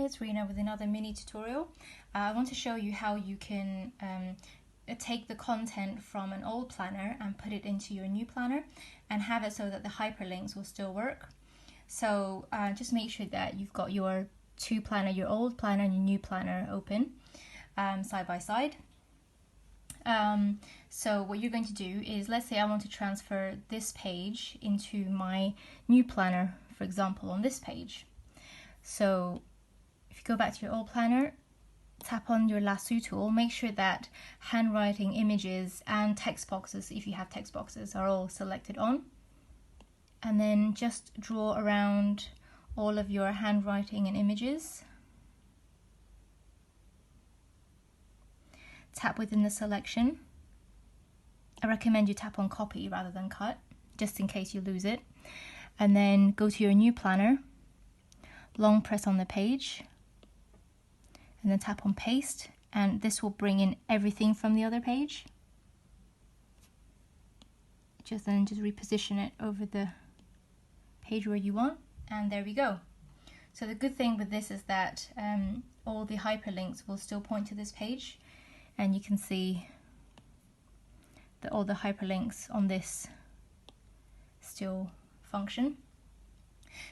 it's Rena with another mini tutorial. I want to show you how you can take the content from an old planner and put it into your new planner and have it so that the hyperlinks will still work. So just make sure that you've got your two planner, your old planner and your new planner open side by side. So what you're going to do is, let's say I want to transfer this page into my new planner, for example, on this page. So if you go back to your old planner, tap on your lasso tool, make sure that handwriting, images and text boxes, if you have text boxes, are all selected on. And then just draw around all of your handwriting and images. Tap within the selection. I recommend you tap on copy rather than cut, just in case you lose it. And then go to your new planner, long press on the page, and then tap on paste, and this will bring in everything from the other page. Just reposition it over the page where you want, and there we go. So the good thing with this is that all the hyperlinks will still point to this page, and you can see that all the hyperlinks on this still function.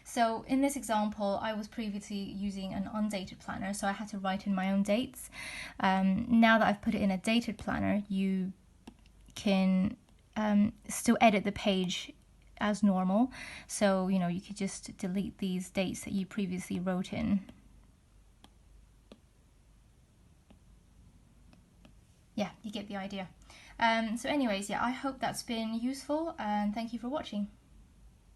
So in this example, I was previously using an undated planner, so I had to write in my own dates. Now that I've put it in a dated planner, you can still edit the page as normal. So, you know, you could just delete these dates that you previously wrote in. Yeah, you get the idea. So anyways, yeah, I hope that's been useful, and thank you for watching.